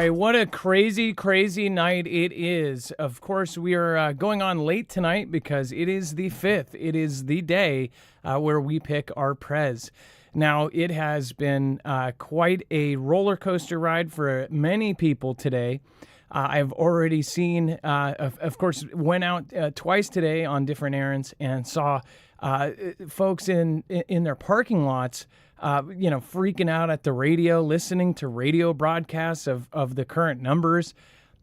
right, what a crazy, crazy night it is. Of course, we are going on late tonight because it is the 5th. It is the day where we pick our prez. Now, it has been quite a roller coaster ride for many people today. I've already seen, of course, went out twice today on different errands and saw folks in their parking lots freaking out at the radio, listening to radio broadcasts of the current numbers.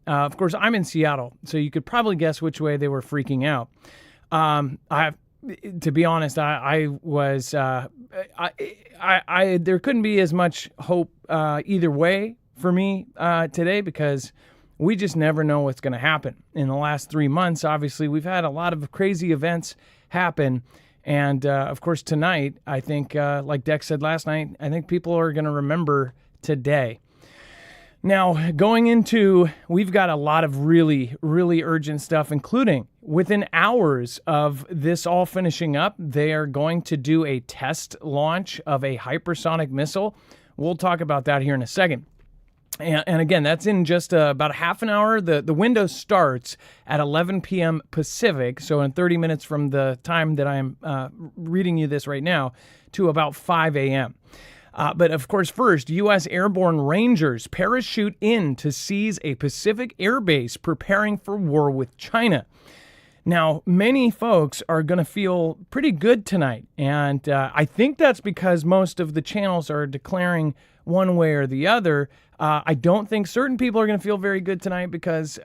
Of course, I'm in Seattle, so you could probably guess which way they were freaking out. To be honest, I was, there couldn't be as much hope either way for me today because we just never know what's going to happen. In the last 3 months, obviously, we've had a lot of crazy events happen. And, of course, tonight, I think, like Dex said last night, I think people are going to remember today. Now, going into, we've got a lot of really, really urgent stuff, including within hours of this all finishing up, they are going to do a test launch of a hypersonic missile. We'll talk about that here in a second. And again, that's in just about a half an hour. The window starts at 11 p.m. Pacific, so in 30 minutes from the time that I'm reading you this right now, to about 5 a.m. But of course, first, U.S. airborne Rangers parachute in to seize a Pacific airbase preparing for war with China. Now, many folks are going to feel pretty good tonight, and I think that's because most of the channels are declaring one way or the other. I don't think certain people are going to feel very good tonight because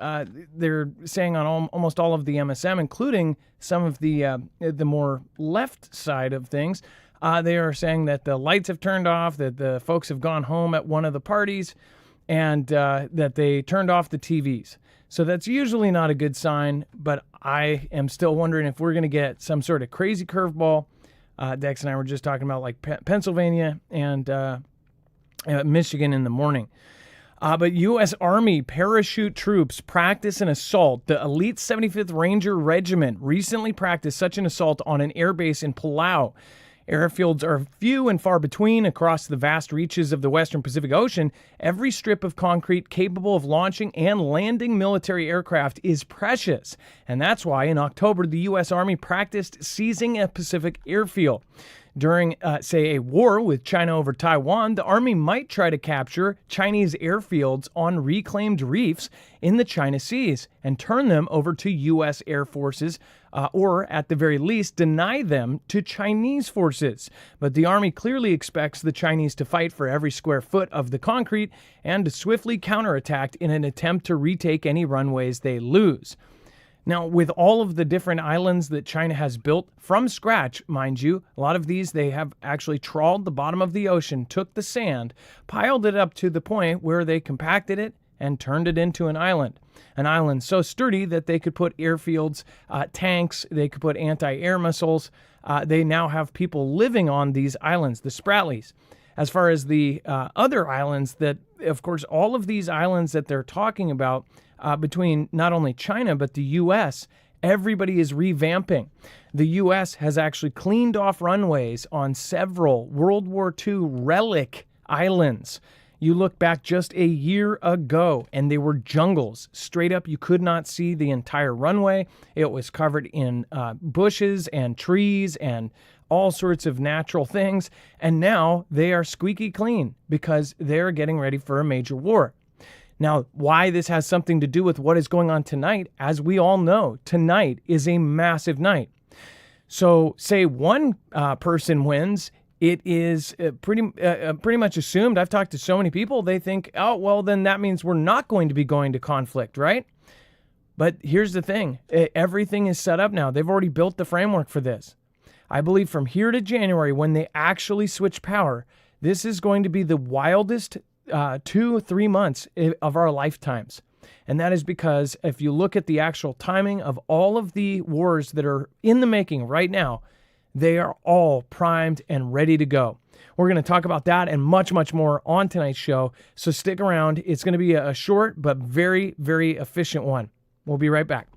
they're saying on almost all of the MSM, including some of the more left side of things, they are saying that the lights have turned off, that the folks have gone home at one of the parties, and that they turned off the TVs. So that's usually not a good sign, but I am still wondering if we're going to get some sort of crazy curveball. Dex and I were just talking about like Pennsylvania and Michigan in the morning. But U.S. Army parachute troops practice an assault. The elite 75th Ranger Regiment recently practiced such an assault on an airbase in Palau. Airfields are few and far between across the vast reaches of the western Pacific Ocean. Every strip of concrete capable of launching and landing military aircraft is precious. And that's why in October, the U.S. Army practiced seizing a Pacific airfield. During, say, a war with China over Taiwan, the Army might try to capture Chinese airfields on reclaimed reefs in the China Seas and turn them over to U.S. Air Forces, or at the very least, deny them to Chinese forces. But the Army clearly expects the Chinese to fight for every square foot of the concrete and to swiftly counterattack in an attempt to retake any runways they lose. Now, with all of the different islands that China has built from scratch, mind you, a lot of these, they have actually trawled the bottom of the ocean, took the sand, piled it up to the point where they compacted it and turned it into an island. An island so sturdy that they could put airfields, tanks, they could put anti-air missiles. They now have people living on these islands, the Spratlys. As far as the other islands that, of course, all of these islands that they're talking about, between not only China, but the U.S., everybody is revamping. The U.S. has actually cleaned off runways on several World War II relic islands. You look back just a year ago, and they were jungles. Straight up, you could not see the entire runway. It was covered in bushes and trees and all sorts of natural things. And now they are squeaky clean because they're getting ready for a major war. Now, why this has something to do with what is going on tonight, as we all know, tonight is a massive night. So, say one person wins, it is pretty much assumed. I've talked to so many people, they think, oh, well, then that means we're not going to be going to conflict, right? But here's the thing. Everything is set up now. They've already built the framework for this. I believe from here to January, when they actually switch power, this is going to be the wildest 2-3 months of our lifetimes. And that is because if you look at the actual timing of all of the wars that are in the making right now, they are all primed and ready to go. We're going to talk about that and much, much more on tonight's show. So stick around. It's going to be a short but very, very efficient one. We'll be right back.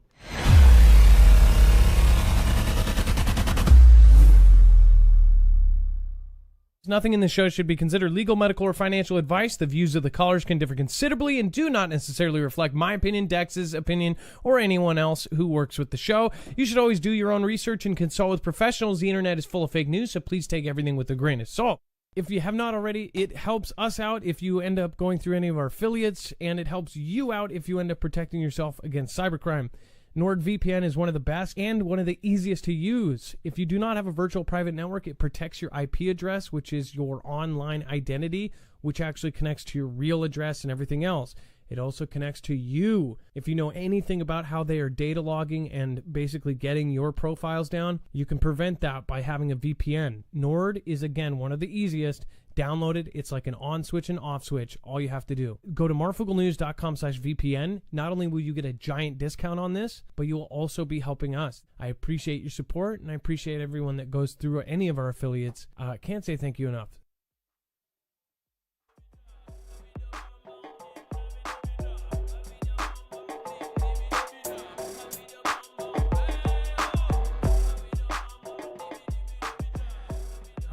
Nothing in the show should be considered legal, medical, or financial advice. The views of the callers can differ considerably and do not necessarily reflect my opinion, Dex's opinion, or anyone else who works with the show. You should always do your own research and consult with professionals. The internet is full of fake news, so please take everything with a grain of salt. If you have not already, it helps us out if you end up going through any of our affiliates, and it helps you out if you end up protecting yourself against cybercrime. NordVPN is one of the best and one of the easiest to use. If you do not have a virtual private network, it protects your IP address, which is your online identity, which actually connects to your real address and everything else. It also connects to you. If you know anything about how they are data logging and basically getting your profiles down, you can prevent that by having a VPN. Nord is, again, one of the easiest. Download it. It's like an on switch and off switch. All you have to do. Go to marfooglenews.com/VPN. Not only will you get a giant discount on this, but you will also be helping us. I appreciate your support, and I appreciate everyone that goes through any of our affiliates. Can't say thank you enough.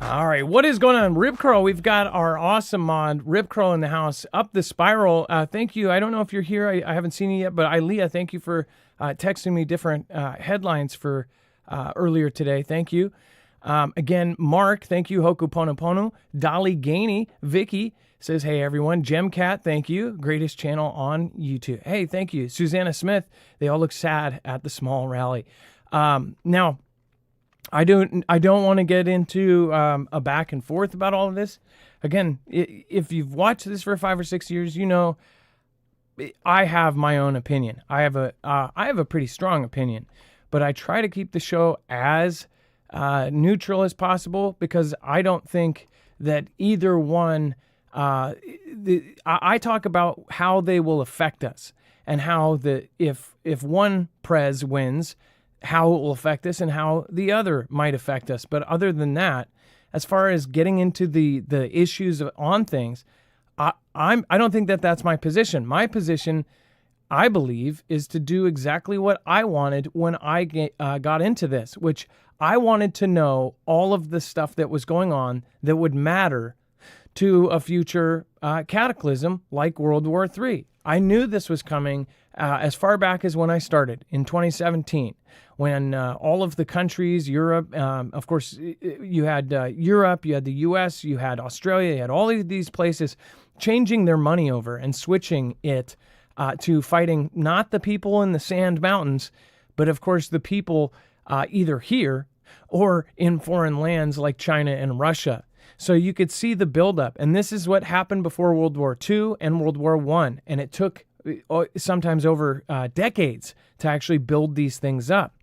All right, what is going on? Rip Curl, we've got our awesome mod, Rip Curl, in the house. Up the Spiral, thank you. I don't know if you're here. I haven't seen you yet, but Ilea, thank you for texting me different headlines for earlier today. Thank you. Again, Mark, thank you. Hoku Ponopono. Dolly Gainey. Vicky says, hey, everyone. Gemcat, thank you. Greatest channel on YouTube. Hey, thank you. Susanna Smith, they all look sad at the small rally. Now, I don't want to get into a back and forth about all of this. Again, if you've watched this for 5 or 6 years, you know I have my own opinion. I have a pretty strong opinion, but I try to keep the show as neutral as possible because I don't think that either one. I talk about how they will affect us and how if one prez wins, how it will affect us and how the other might affect us. But other than that, as far as getting into the issues on things, I don't think that that's my position. My position, I believe, is to do exactly what I wanted when I got into this, which I wanted to know all of the stuff that was going on that would matter to a future cataclysm like World War III. I knew this was coming as far back as when I started in 2017, when all of the countries, Europe, of course, you had Europe, you had the US, you had Australia, you had all of these places changing their money over and switching it to fighting not the people in the sand mountains, but of course the people either here or in foreign lands like China and Russia. So you could see the buildup. And this is what happened before World War II and World War I. And it took sometimes over decades to actually build these things up.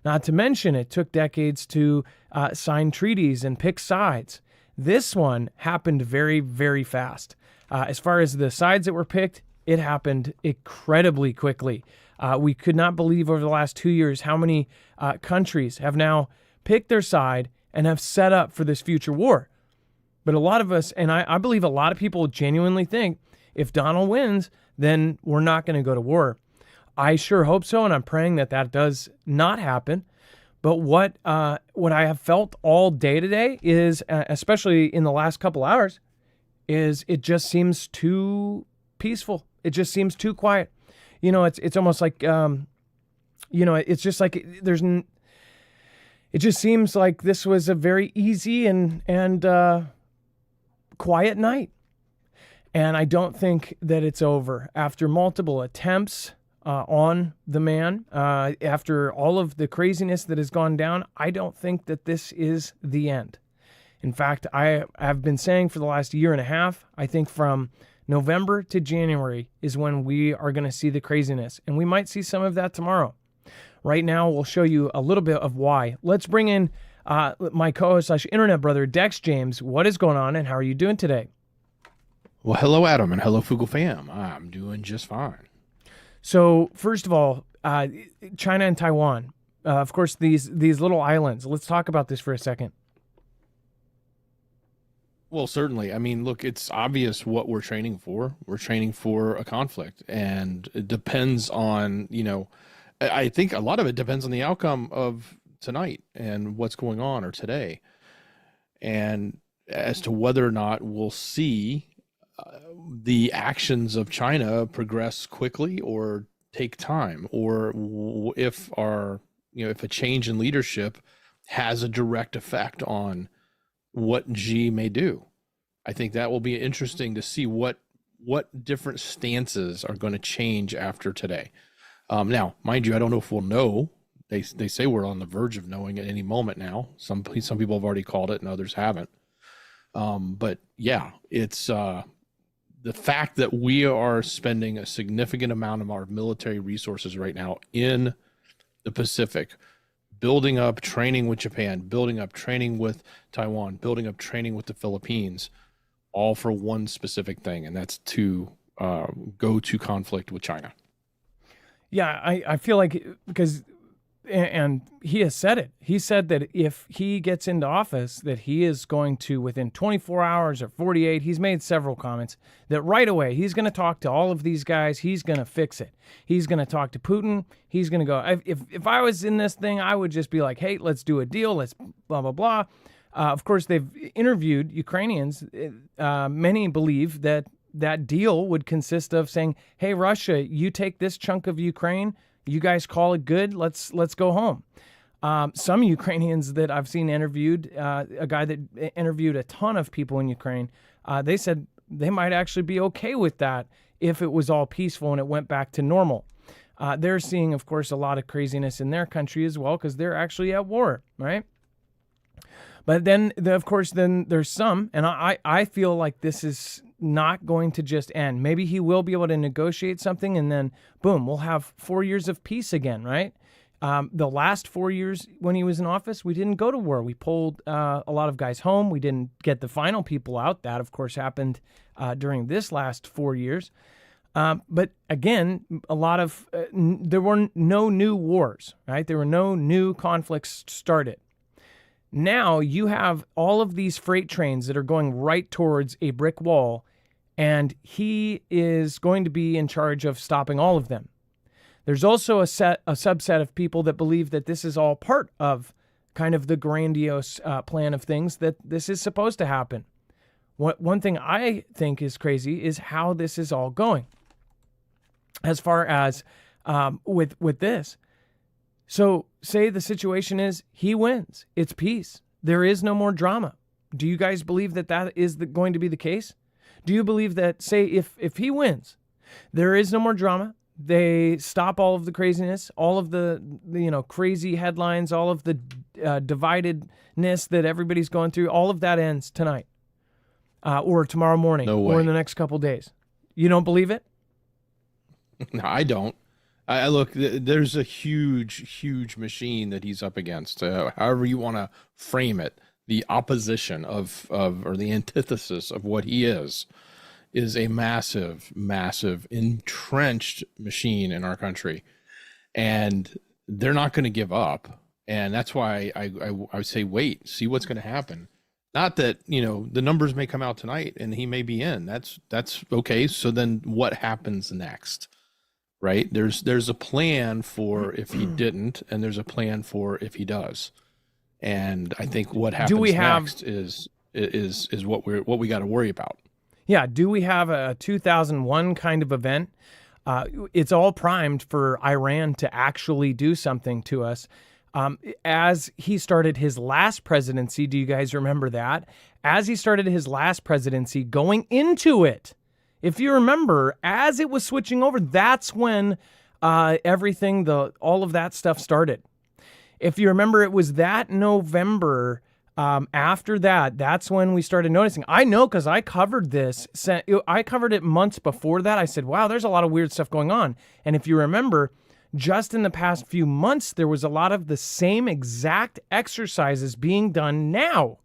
Not to mention, it took decades to sign treaties and pick sides. This one happened very, very fast. As far as the sides that were picked, it happened incredibly quickly. We could not believe over the last 2 years how many countries have now picked their side and have set up for this future war. But a lot of us, and I believe a lot of people genuinely think if Donald wins, then we're not going to go to war. I sure hope so, and I'm praying that that does not happen. But what I have felt all day today is, especially in the last couple hours, is it just seems too peaceful. It just seems too quiet. You know, it's almost like, it's just like it just seems like this was a very easy and quiet night. And I don't think that it's over. After multiple attempts on the man, after all of the craziness that has gone down, I don't think that this is the end. In fact, I have been saying for the last year and a half, I think from November to January is when we are going to see the craziness. And we might see some of that tomorrow. Right now, we'll show you a little bit of why. Let's bring in my co-host / internet brother, Dex James. What is going on and how are you doing today? Well, hello, Adam, and hello, Foogle fam. I'm doing just fine. So, first of all, China and Taiwan. Of course, these little islands. Let's talk about this for a second. Well, certainly. I mean, look, it's obvious what we're training for. We're training for a conflict, and it depends on, I think a lot of it depends on the outcome of tonight and what's going on or today. And as to whether or not we'll see the actions of China progress quickly or take time, or if if a change in leadership has a direct effect on what Xi may do. I think that will be interesting to see what different stances are going to change after today. Now, mind you, I don't know if we'll know. They say we're on the verge of knowing at any moment now. Some people have already called it and others haven't. But yeah, it's the fact that we are spending a significant amount of our military resources right now in the Pacific, building up training with Japan, building up training with Taiwan, building up training with the Philippines, all for one specific thing, and that's to go to conflict with China. Yeah, I feel like, because, and he has said it. He said that if he gets into office, that he is going to, within 24 hours or 48, he's made several comments, that right away he's going to talk to all of these guys. He's going to fix it. He's going to talk to Putin. He's going to go, if I was in this thing, I would just be like, hey, let's do a deal. Let's blah, blah, blah. Of course, they've interviewed Ukrainians. Many believe that that deal would consist of saying, hey, Russia, you take this chunk of Ukraine, you guys call it good, let's go home. Some Ukrainians that I've seen interviewed, a guy that interviewed a ton of people in Ukraine, they said they might actually be okay with that if it was all peaceful and it went back to normal. They're seeing, of course, a lot of craziness in their country as well, because they're actually at war, right? But then, of course, then there's some, and I feel like this is not going to just end. Maybe he will be able to negotiate something, and then, boom, we'll have 4 years of peace again, right? The last 4 years when he was in office, we didn't go to war. We pulled a lot of guys home. We didn't get the final people out. That, of course, happened during this last 4 years. But again, a lot of, there were no new wars, right? There were no new conflicts started. Now you have all of these freight trains that are going right towards a brick wall, and he is going to be in charge of stopping all of them. There's also a subset of people that believe that this is all part of kind of the grandiose plan of things, that this is supposed to happen. One thing I think is crazy is how this is all going. As far as with this. So say the situation is he wins. It's peace. There is no more drama. Do you guys believe that that is going to be the case? Do you believe that, say, if he wins, there is no more drama, they stop all of the craziness, all of the crazy headlines, all of the dividedness that everybody's going through, all of that ends tonight or tomorrow morning or in the next couple days? You don't believe it? No, I don't. I look, there's a huge machine that he's up against. However you want to frame it, the opposition of or the antithesis of what he is a massive entrenched machine in our country, and they're not going to give up. And that's why I would say, wait, see what's going to happen. Not that, the numbers may come out tonight and he may be in. That's okay. So then what happens next? Right? There's a plan for if he didn't, and there's a plan for if he does. And I think what happens next is what we got to worry about. Yeah. Do we have a 2001 kind of event? It's all primed for Iran to actually do something to us. As he started his last presidency, do you guys remember that? As he started his last presidency, going into it, if you remember, as it was switching over, that's when all of that stuff started. If you remember, it was that November after that, that's when we started noticing. I know because I covered this. I covered it months before that. I said, wow, there's a lot of weird stuff going on. And if you remember, just in the past few months, there was a lot of the same exact exercises being done now.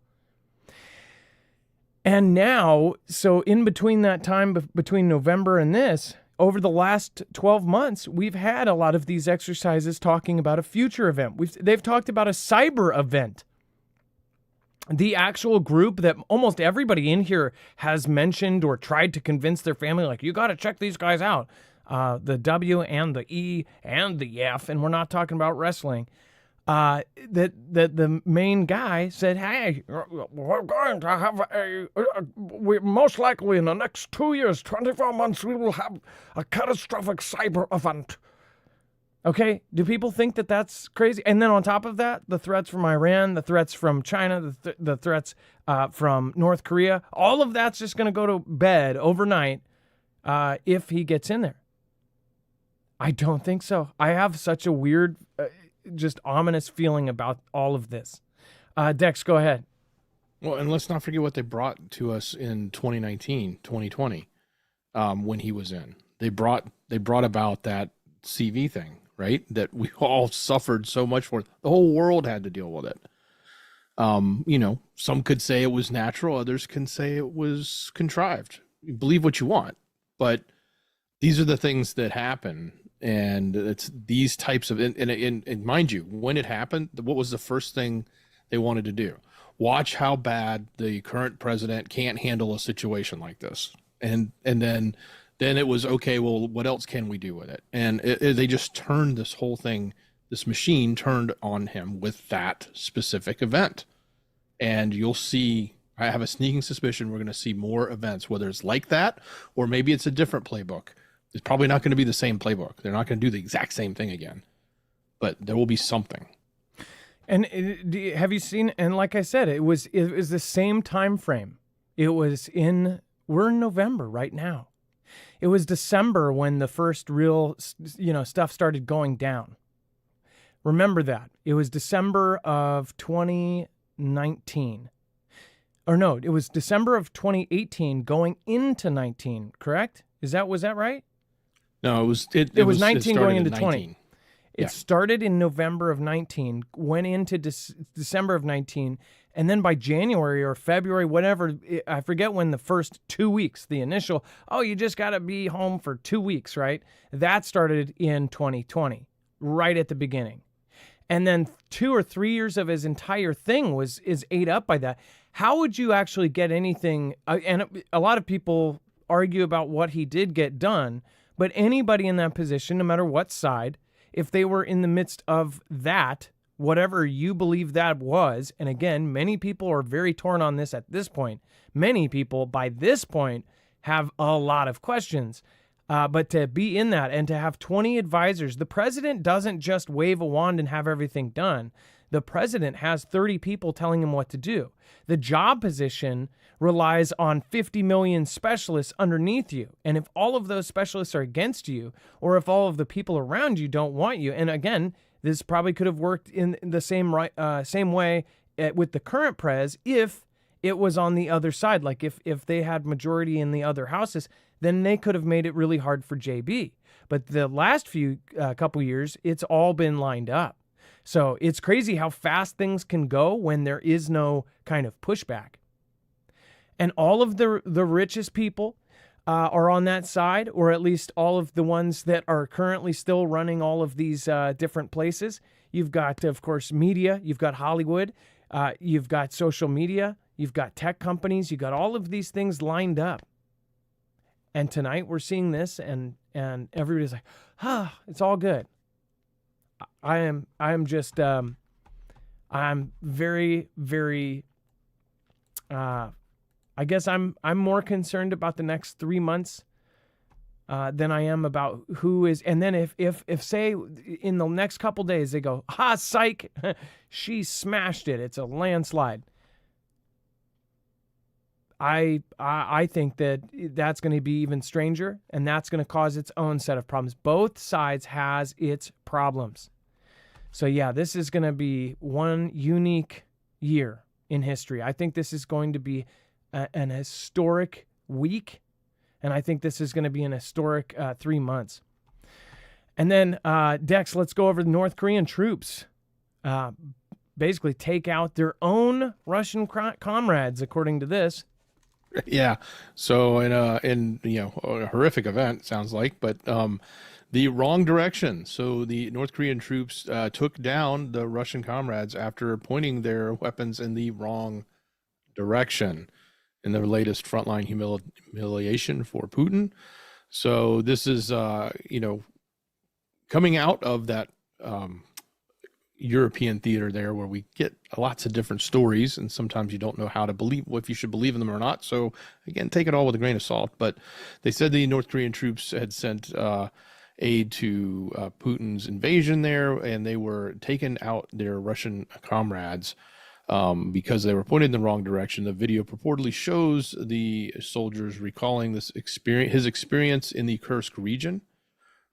And now, so in between that time, between November and this, over the last 12 months, we've had a lot of these exercises talking about a future event. They've talked about a cyber event. The actual group that almost everybody in here has mentioned or tried to convince their family, like, you got to check these guys out. The W and the E and the F, and we're not talking about wrestling. that the main guy said, "Hey, we're going to have we most likely in the next 2 years, 24 months, we will have a catastrophic cyber event." Okay, do people think that that's crazy? And then on top of that, the threats from Iran, the threats from China, the threats from North Korea, all of that's just going to go to bed overnight if he gets in there. I don't think so. I have such a weird, just ominous feeling about all of this. Dex, go ahead. Well, and let's not forget what they brought to us in 2019, 2020, when he was in. They brought about that CV thing, right? That we all suffered so much for. The whole world had to deal with it. Some could say it was natural. Others can say it was contrived. You believe what you want, but these are the things that happen. And it's these types of, and mind you, when it happened, what was the first thing they wanted to do? Watch how bad the current president can't handle a situation like this. And then it was, okay, well, what else can we do with it? And they just turned this whole thing, this machine turned on him with that specific event. And you'll see, I have a sneaking suspicion we're going to see more events, whether it's like that, or maybe it's a different playbook. It's probably not going to be the same playbook. They're not going to do the exact same thing again, but there will be something. And have you seen? And like I said, it was the same time frame. We're in November right now. It was December when the first real, stuff started going down. Remember that. It was December of 2019. Or no, it was December of 2018 going into 19, correct? Was that right? No, it was 19 going into 20. It Yeah. started in November of 19, went into December of 19, and then by January or February, whatever, I forget when the first 2 weeks, the initial, you just got to be home for 2 weeks, right? That started in 2020, right at the beginning. And then 2 or 3 years of his entire thing is ate up by that. How would you actually get anything? And a lot of people argue about what he did get done, but anybody in that position, no matter what side, if they were in the midst of that, whatever you believe that was, and again, many people are very torn on this at this point. Many people by this point have a lot of questions. But to be in that and to have 20 advisors, the president doesn't just wave a wand and have everything done. The president has 30 people telling him what to do. The job position relies on 50 million specialists underneath you. And if all of those specialists are against you, or if all of the people around you don't want you, and again, this probably could have worked in the same way with the current prez if it was on the other side. Like if they had majority in the other houses, then they could have made it really hard for JB. But the last few couple years, it's all been lined up. So it's crazy how fast things can go when there is no kind of pushback. And all of the richest people are on that side, or at least all of the ones that are currently still running all of these different places. You've got, of course, media. You've got Hollywood. You've got social media. You've got tech companies. You've got all of these things lined up. And tonight we're seeing this, and everybody's like, it's all good. I'm very, very, I guess I'm more concerned about the next 3 months than I am about who is. And then if say in the next couple days they go, psych, she smashed it. It's a landslide. I think that's going to be even stranger, and that's going to cause its own set of problems. Both sides has its problems. So yeah, this is going to be one unique year in history. I think this is going to be an historic week, and I think this is going to be an historic 3 months. And then, Dex, let's go over the North Korean troops. Basically take out their own Russian comrades, according to this. Yeah. So in a horrific event, sounds like, but the wrong direction. So the North Korean troops took down the Russian comrades after pointing their weapons in the wrong direction in their latest frontline humiliation for Putin. So this is coming out of that European theater there where we get lots of different stories, and sometimes you don't know how to believe, if you should believe in them or not. So again, take it all with a grain of salt. But they said the North Korean troops had sent aid to Putin's invasion there, and they were taking out their Russian comrades because they were pointed in the wrong direction. The video purportedly shows the soldiers recalling his experience in the Kursk region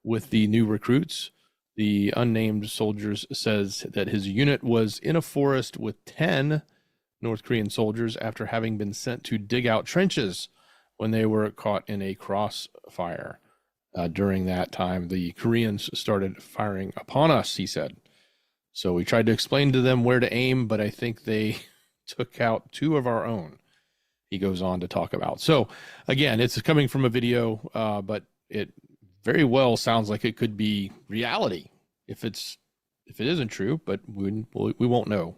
with the new recruits. The unnamed soldiers says that his unit was in a forest with 10 North Korean soldiers after having been sent to dig out trenches when they were caught in a crossfire. During that time, the Koreans started firing upon us, he said. So we tried to explain to them where to aim, but I think they took out 2 of our own, he goes on to talk about. So again, it's coming from a video, but it very well sounds like it could be reality if it isn't true, but we won't know.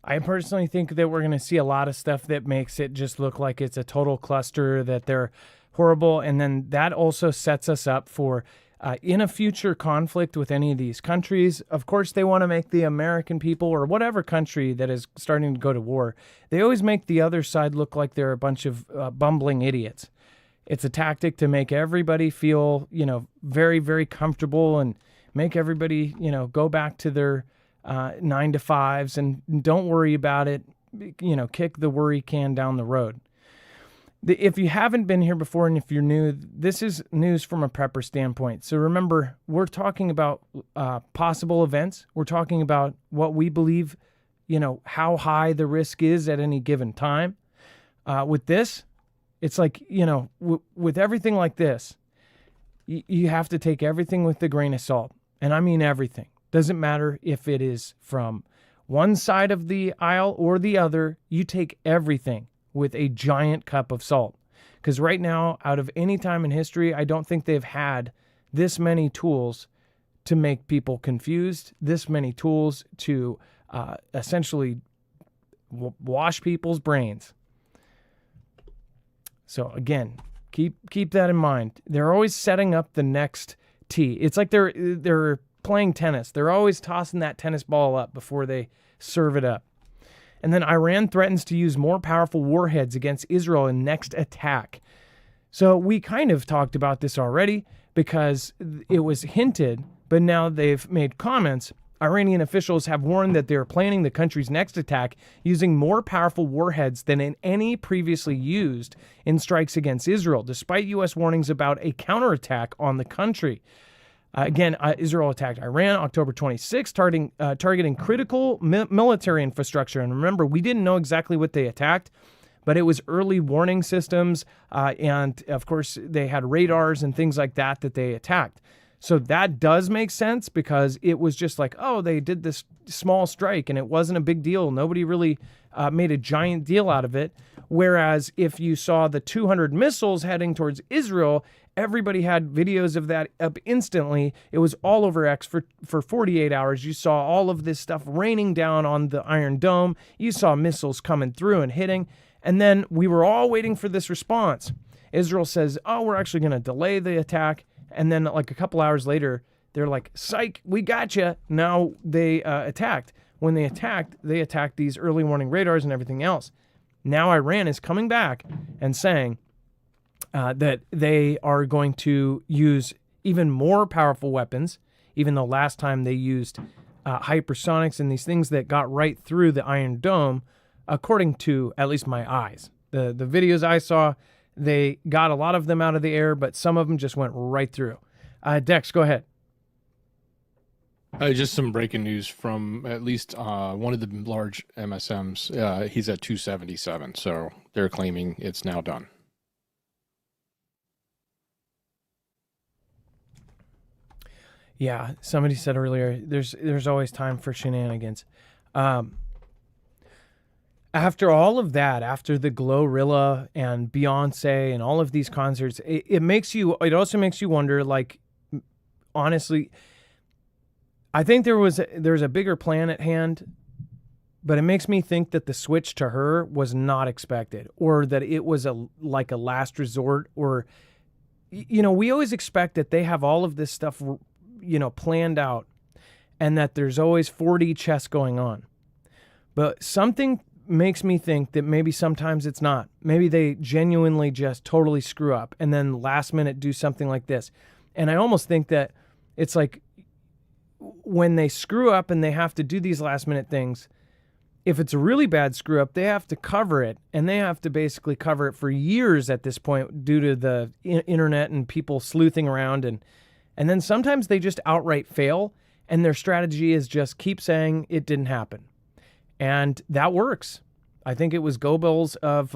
I personally think that we're going to see a lot of stuff that makes it just look like it's a total cluster, that they're horrible. And then that also sets us up for in a future conflict with any of these countries. Of course, they want to make the American people, or whatever country that is starting to go to war, they always make the other side look like they're a bunch of bumbling idiots. It's a tactic to make everybody feel, very, very comfortable, and make everybody, go back to their 9-to-5s and don't worry about it, kick the worry can down the road. If you haven't been here before, and if you're new, this is news from a prepper standpoint. So remember, we're talking about possible events. We're talking about what we believe, how high the risk is at any given time. With this, it's like, with everything like this, you have to take everything with a grain of salt. And I mean everything. Doesn't matter if it is from one side of the aisle or the other. You take everything with a giant cup of salt. Because right now, out of any time in history, I don't think they've had this many tools to make people confused, this many tools to essentially wash people's brains. So again, keep that in mind. They're always setting up the next tee. It's like they're playing tennis. They're always tossing that tennis ball up before they serve it up. And then Iran threatens to use more powerful warheads against Israel in next attack. So we kind of talked about this already because it was hinted, but now they've made comments. Iranian officials have warned that they're planning the country's next attack using more powerful warheads than in any previously used in strikes against Israel, despite U.S. warnings about a counterattack on the country. Israel attacked Iran October 26, targeting critical military infrastructure. And remember, we didn't know exactly what they attacked, but it was early warning systems. And of course, they had radars and things like that they attacked. So that does make sense because it was just like, oh, they did this small strike and it wasn't a big deal. Nobody really made a giant deal out of it. Whereas if you saw the 200 missiles heading towards Israel, everybody had videos of that up instantly. It was all over X for 48 hours. You saw all of this stuff raining down on the Iron Dome. You saw missiles coming through and hitting. And then we were all waiting for this response. Israel says, oh, we're actually going to delay the attack. And then like a couple hours later, they're like, psych, we got you. Now they attacked. When they attacked these early warning radars and everything else. Now Iran is coming back and saying that they are going to use even more powerful weapons, even though last time they used hypersonics and these things that got right through the Iron Dome, according to at least my eyes. The videos I saw, they got a lot of them out of the air, but some of them just went right through. Dex, go ahead. Just some breaking news from at least one of the large MSMs. He's at 277, so they're claiming it's now done. Yeah, somebody said earlier, there's always time for shenanigans. After all of that, after the Glorilla and Beyonce and all of these concerts, it also makes you wonder, like, honestly, I think there's a bigger plan at hand, but it makes me think that the switch to her was not expected, or that it was like a last resort, or, we always expect that they have all of this stuff, planned out. and that there's always 4D chess going on. But something makes me think that maybe sometimes it's not. Maybe they genuinely just totally screw up and then last minute do something like this. And I almost think that it's like when they screw up and they have to do these last minute things, if it's a really bad screw up, they have to cover it, and they have to basically cover it for years at this point due to the internet and people sleuthing around. And then sometimes they just outright fail, and their strategy is just keep saying it didn't happen. And that works. I think it was Goebbels of,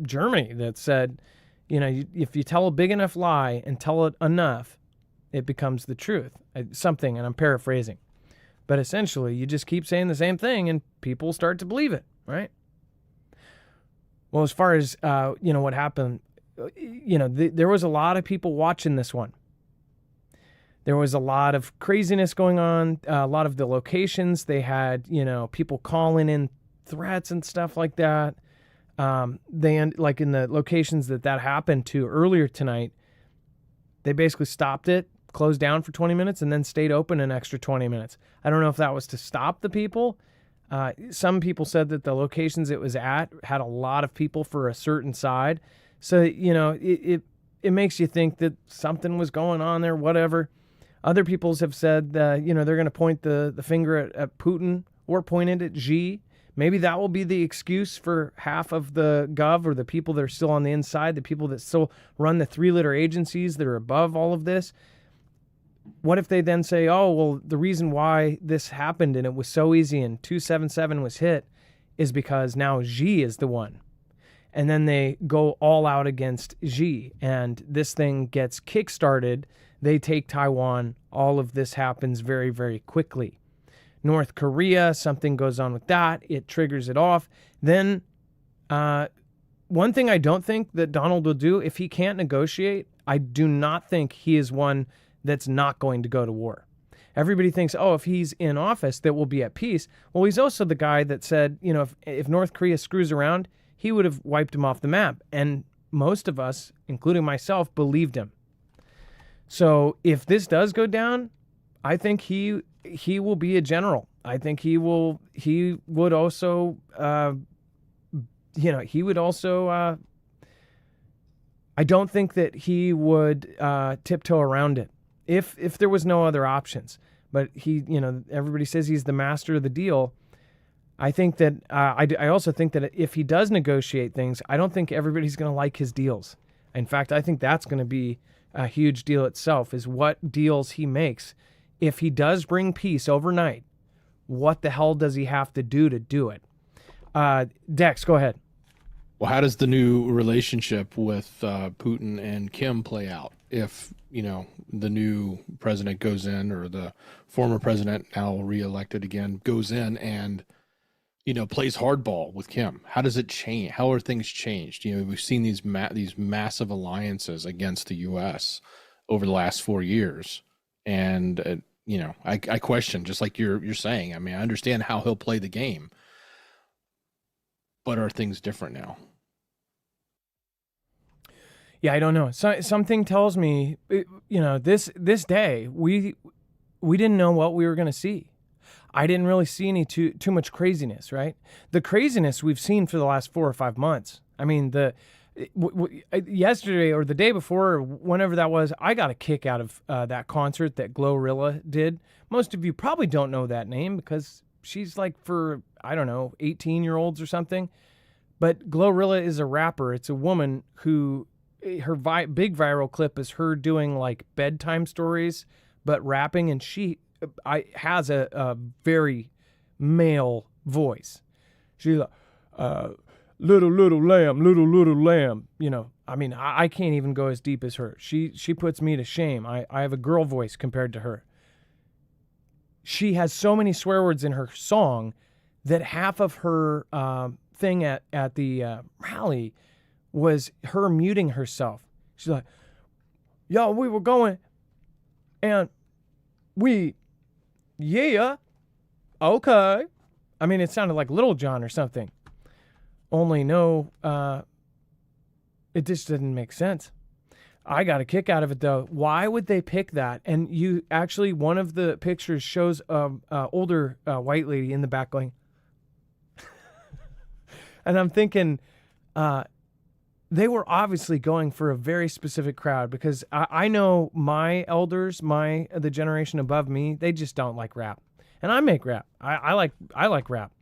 Germany that said, if you tell a big enough lie and tell it enough, it becomes the truth. Something, and I'm paraphrasing. But essentially, you just keep saying the same thing and people start to believe it, right? Well, as far as, what happened, there was a lot of people watching this one. There was a lot of craziness going on. A lot of the locations, they had, people calling in threats and stuff like that. Like in the locations that happened to earlier tonight, they basically stopped it, closed down for 20 minutes, and then stayed open an extra 20 minutes. I don't know if that was to stop the people. Some people said that the locations it was at had a lot of people for a certain side. So, it makes you think that something was going on there, whatever. Other peoples have said that, they're going to point the finger at Putin or point it at Xi. Maybe that will be the excuse for half of the gov or the people that are still on the inside, the people that still run the 3-letter agencies that are above all of this. What if they then say, oh, well, the reason why this happened and it was so easy and 277 was hit is because now Xi is the one. And then they go all out against Xi and this thing gets kickstarted. They take Taiwan. All of this happens very, very quickly. North Korea, something goes on with that. It triggers it off. Then one thing I don't think that Donald will do, if he can't negotiate, I do not think he is one that's not going to go to war. Everybody thinks, oh, if he's in office, that we'll be at peace. Well, he's also the guy that said, if North Korea screws around, he would have wiped him off the map. And most of us, including myself, believed him. So if this does go down, I think he will be a general. I think he would also, I don't think that he would tiptoe around it if there was no other options. But everybody says he's the master of the deal. I think that I also think that if he does negotiate things, I don't think everybody's going to like his deals. In fact, I think that's going to be a huge deal itself, is what deals he makes. If he does bring peace overnight, what the hell does he have to do it? Dex, go ahead. Well, how does the new relationship with Putin and Kim play out? If, the new president goes in, or the former president, now reelected again, goes in and, plays hardball with Kim, how does it change? How are things changed? We've seen these massive alliances against the U.S. over the last 4 years. And, I question, just like you're saying, I understand how he'll play the game, but are things different now? Yeah, I don't know. Something tells me, this day, we didn't know what we were going to see. I didn't really see any too much craziness, right? The craziness we've seen for the last 4 or 5 months. Yesterday or the day before, or whenever that was, I got a kick out of that concert that Glorilla did. Most of you probably don't know that name because she's like for, 18-year-olds or something. But Glorilla is a rapper. It's a woman who, her big viral clip is her doing like bedtime stories, but rapping, and she has a very male voice. She's like, little lamb, I can't even go as deep as her. She puts me to shame. I have a girl voice compared to her. She has so many swear words in her song that half of her thing at the rally was her muting herself. She's like, yo, we were going and yeah, okay. It sounded like Little John or something. Only no, it just didn't make sense. I got a kick out of it, though. Why would they pick that? And one of the pictures shows older white lady in the back going, and I'm thinking, they were obviously going for a very specific crowd, because I know my elders, the generation above me, they just don't like rap. And I make rap. I like rap.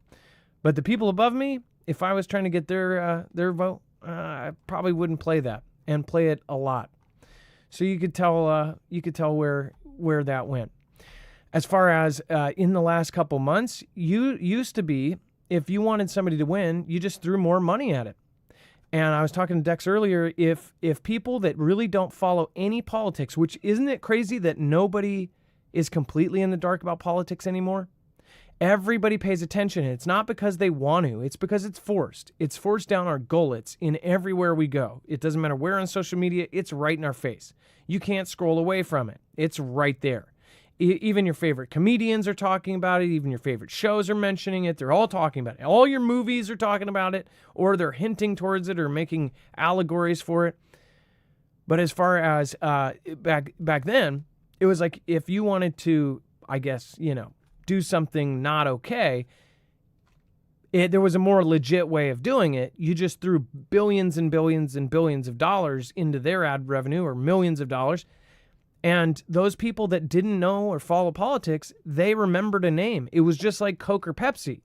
But the people above me, if I was trying to get their vote, I probably wouldn't play that, and play it a lot. So you could tell where that went. As far as in the last couple months, you used to be, if you wanted somebody to win, you just threw more money at it. And I was talking to Dex earlier, if people that really don't follow any politics, which isn't it crazy that nobody is completely in the dark about politics anymore? Everybody pays attention. It's not because they want to. It's because it's forced. It's forced down our gullets in everywhere we go. It doesn't matter where on social media, it's right in our face. You can't scroll away from it. It's right there. Even your favorite comedians are talking about it. Even your favorite shows are mentioning it. They're all talking about it. All your movies are talking about it, or they're hinting towards it or making allegories for it. But as far as back then, it was like if you wanted to, I guess, do something not okay, there was a more legit way of doing it. You just threw billions and billions and billions of dollars into their ad revenue, or millions of dollars. And those people that didn't know or follow politics, they remembered a name. It was just like Coke or Pepsi.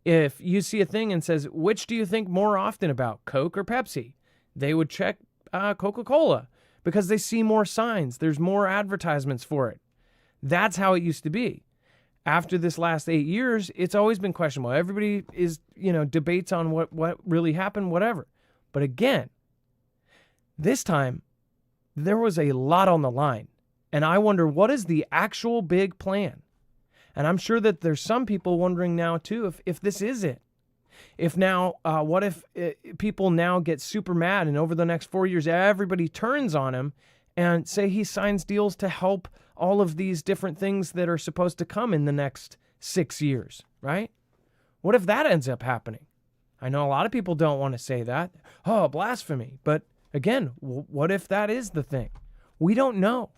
If you see a thing and says, which do you think more often about, Coke or Pepsi? They would check Coca-Cola, because they see more signs. There's more advertisements for it. That's how it used to be. After this last 8 years, it's always been questionable. Everybody is, debates on what really happened, whatever. But again, this time, there was a lot on the line. And I wonder, what is the actual big plan? And I'm sure that there's some people wondering now, too, if this is it. If now, what if people now get super mad and over the next 4 years, everybody turns on him and say he signs deals to help all of these different things that are supposed to come in the next 6 years, right? What if that ends up happening? I know a lot of people don't want to say that. Oh, blasphemy. But again, what if that is the thing? We don't know.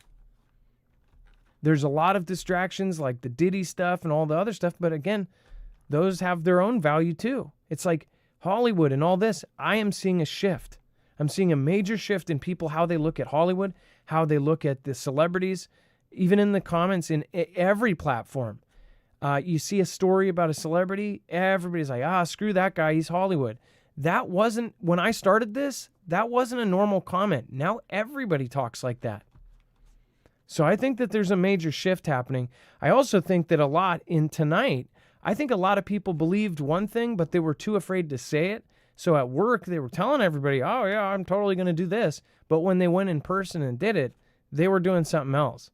There's a lot of distractions like the Diddy stuff and all the other stuff. But again, those have their own value too. It's like Hollywood and all this. I am seeing a shift. I'm seeing a major shift in people, how they look at Hollywood, how they look at the celebrities, even in the comments in every platform. You see a story about a celebrity, everybody's like, screw that guy, he's Hollywood. That wasn't, when I started this, that wasn't a normal comment. Now everybody talks like that. So I think that there's a major shift happening. I also think that I think a lot of people believed one thing, but they were too afraid to say it. So at work, they were telling everybody, oh yeah, I'm totally going to do this. But when they went in person and did it, they were doing something else,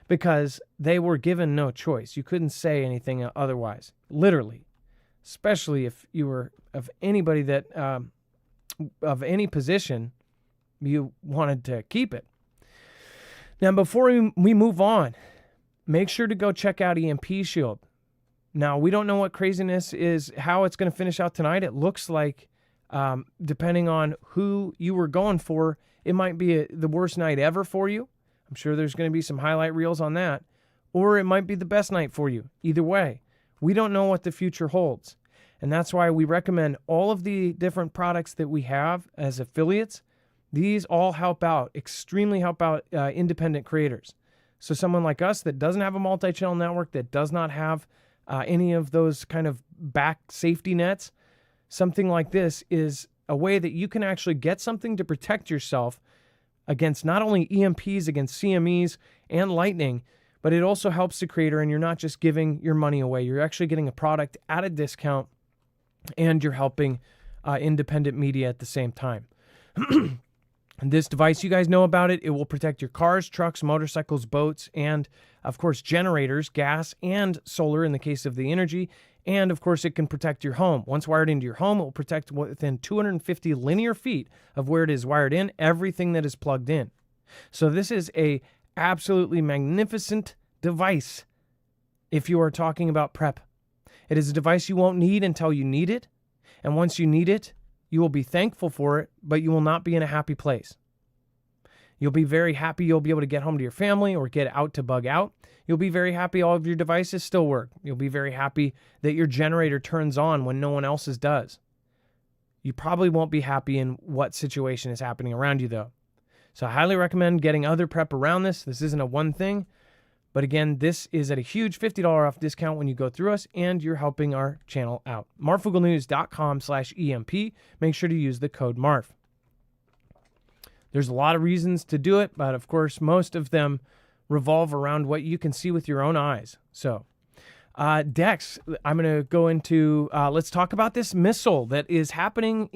because they were given no choice. You couldn't say anything otherwise, literally, especially if you were of anybody that, of any position, you wanted to keep it. Now, before we move on, make sure to go check out EMP Shield. Now, we don't know what craziness is, how it's going to finish out tonight. It looks like, depending on who you were going for, it might be the worst night ever for you. I'm sure there's going to be some highlight reels on that. Or it might be the best night for you. Either way, we don't know what the future holds. And that's why we recommend all of the different products that we have as affiliates. These all extremely help out independent creators. So someone like us that doesn't have a multi-channel network, that does not have any of those kind of back safety nets, something like this is a way that you can actually get something to protect yourself against not only EMPs, against CMEs and lightning, but it also helps the creator, and you're not just giving your money away. You're actually getting a product at a discount, and you're helping independent media at the same time. And this device, you guys know about it. It will protect your cars, trucks, motorcycles, boats, and, of course, generators, gas, and solar in the case of the energy. And, of course, it can protect your home. Once wired into your home, it will protect within 250 linear feet of where it is wired in, everything that is plugged in. So this is a absolutely magnificent device if you are talking about prep. It is a device you won't need until you need it. And once you need it, you will be thankful for it, but you will not be in a happy place. You'll be very happy you'll be able to get home to your family or get out to bug out. You'll be very happy all of your devices still work. You'll be very happy that your generator turns on when no one else's does. You probably won't be happy in what situation is happening around you, though. So I highly recommend getting other prep around this. This isn't a one thing. But again, this is at a huge $50 off discount when you go through us, and you're helping our channel out. marfooglenews.com/EMP. Make sure to use the code MARF. There's a lot of reasons to do it, but of course, most of them revolve around what you can see with your own eyes. So, Dex, I'm going to go into, let's talk about this missile that is happening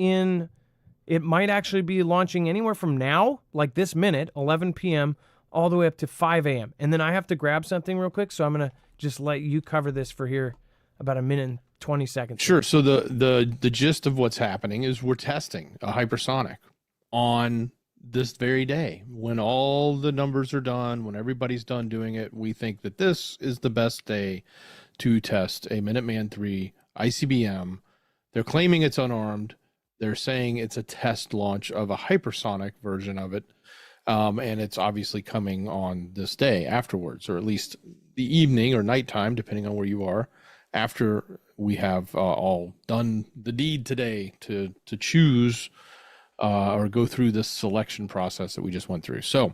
it might actually be launching anywhere from now, like this minute, 11 p.m., all the way up to 5 a.m. And then I have to grab something real quick, so I'm going to just let you cover this for here about a minute and 20 seconds. Sure. So the gist of what's happening is we're testing a hypersonic on this very day. When all the numbers are done, when everybody's done doing it, we think that this is the best day to test a Minuteman III ICBM. They're claiming it's unarmed. They're saying it's a test launch of a hypersonic version of it. And it's obviously coming on this day afterwards, or at least the evening or nighttime, depending on where you are, after we have all done the deed today to choose or go through this selection process that we just went through. So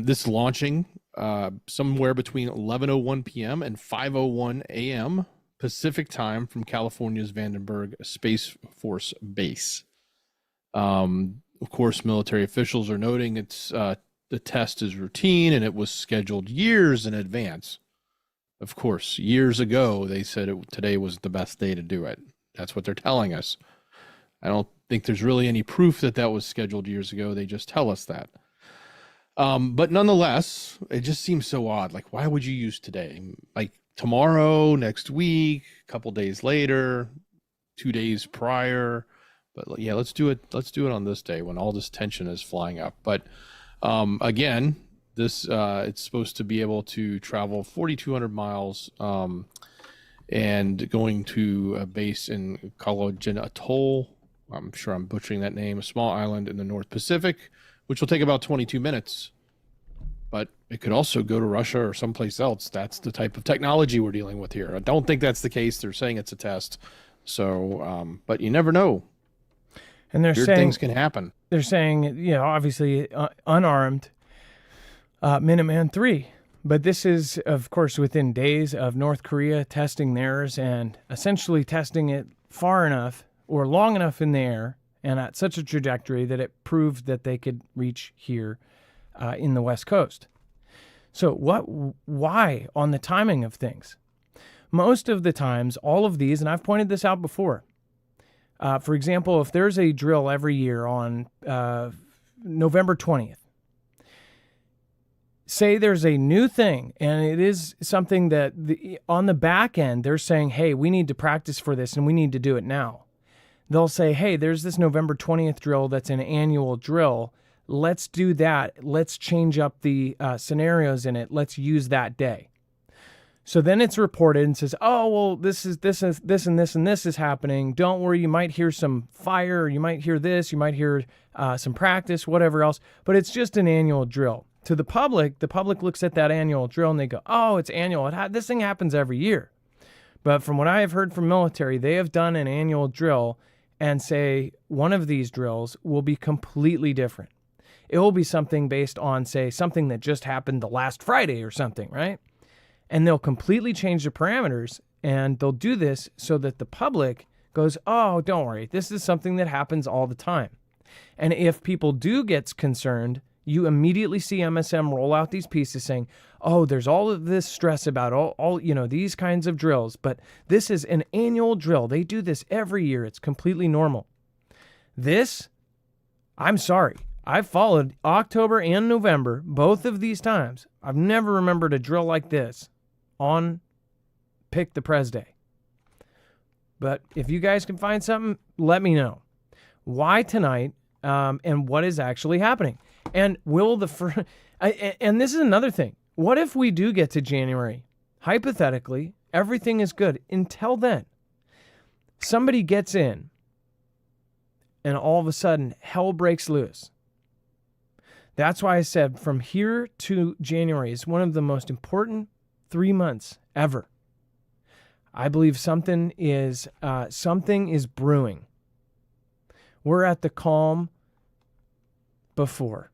this is launching somewhere between 11:01 p.m. and 5:01 a.m. Pacific time from California's Vandenberg Space Force Base. Of course, military officials are noting the test is routine and it was scheduled years in advance. Of course, years ago, they said today was the best day to do it. That's what they're telling us. I don't think there's really any proof that was scheduled years ago. They just tell us that. But nonetheless, it just seems so odd. Like, why would you use today? Like tomorrow, next week, a couple days later, 2 days prior. But yeah, let's do it. Let's do it on this day when all this tension is flying up. But again, this it's supposed to be able to travel 4,200 miles and going to a base in Kalojin Atoll. I'm sure I'm butchering that name, a small island in the North Pacific, which will take about 22 minutes. But it could also go to Russia or someplace else. That's the type of technology we're dealing with here. I don't think that's the case. They're saying it's a test. So, but you never know. And they're Weird saying things can happen. They're saying, obviously unarmed Minuteman III. But this is, of course, within days of North Korea testing theirs and essentially testing it far enough or long enough in the air and at such a trajectory that it proved that they could reach here in the West Coast. So why on the timing of things? Most of the times, all of these, and I've pointed this out before, for example, if there's a drill every year on November 20th, say there's a new thing and it is something that on the back end, they're saying, hey, we need to practice for this and we need to do it now. They'll say, hey, there's this November 20th drill that's an annual drill. Let's do that. Let's change up the scenarios in it. Let's use that day. So then it's reported and says, oh, well, this and this is happening. Don't worry, you might hear some fire, or you might hear this, you might hear some practice, whatever else, but it's just an annual drill. To the public looks at that annual drill and they go, oh, it's annual. This thing happens every year. But from what I have heard from military, they have done an annual drill and say one of these drills will be completely different. It will be something based on, say, something that just happened the last Friday or something, right? And they'll completely change the parameters, and they'll do this so that the public goes, oh, don't worry, this is something that happens all the time. And if people do get concerned, you immediately see MSM roll out these pieces saying, oh, there's all of this stress about all these kinds of drills, but this is an annual drill. They do this every year. It's completely normal. This, I'm sorry. I've followed October and November, both of these times. I've never remembered a drill like this on Pick the Pres Day. But if you guys can find something, let me know. Why tonight and what is actually happening? And will and this is another thing. What if we do get to January? Hypothetically, everything is good. Until then, somebody gets in and all of a sudden hell breaks loose. That's why I said from here to January is one of the most important 3 months ever. I believe something is brewing. We're at the calm before.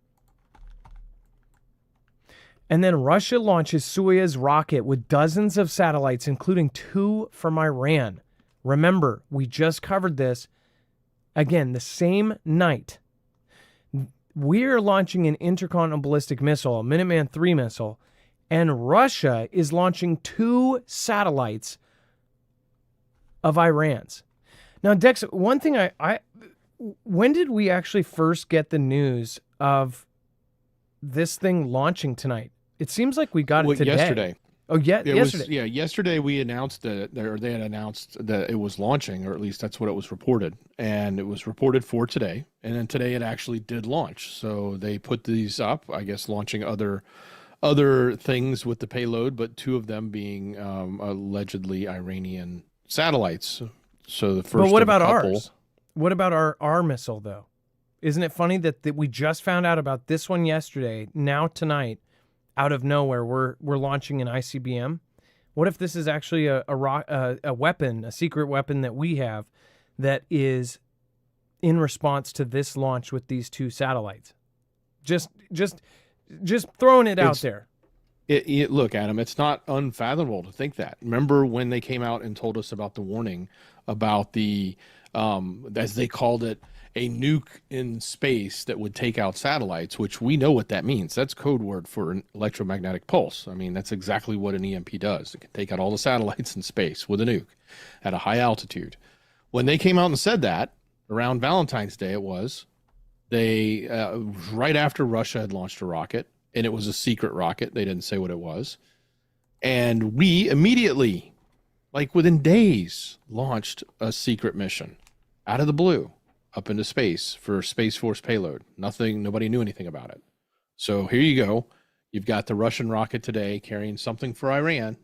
And then Russia launches Soyuz rocket with dozens of satellites, including 2 from Iran. Remember, we just covered this. Again, the same night. We're launching an intercontinental ballistic missile, a Minuteman III missile, and Russia is launching 2 satellites of Iran's. Now, Dex, one thing when did we actually first get the news of this thing launching tonight? It seems like we got it today. Yesterday. Oh, yeah, yesterday. Yesterday we announced that, or they had announced that it was launching, or at least that's what it was reported. And it was reported for today. And then today it actually did launch. So they put these up, I guess, launching other things with the payload, but 2 of them being allegedly Iranian satellites. So the first. But what about ours? What about our missile, though? Isn't it funny that we just found out about this one yesterday? Now tonight, out of nowhere, we're launching an ICBM. What if this is actually a weapon, a secret weapon that we have that is in response to this launch with these 2 satellites? Just throwing it out there. Look, Adam, it's not unfathomable to think that. Remember when they came out and told us about the warning about the, as they called it, a nuke in space that would take out satellites, which we know what that means. That's code word for an electromagnetic pulse. I mean, that's exactly what an EMP does. It can take out all the satellites in space with a nuke at a high altitude. When they came out and said that, around Valentine's Day it was, they, right after Russia had launched a rocket, and it was a secret rocket. They didn't say what it was. And we immediately, like within days, launched a secret mission out of the blue up into space for Space Force payload. Nobody knew anything about it. So here you go. You've got the Russian rocket today carrying something for Iran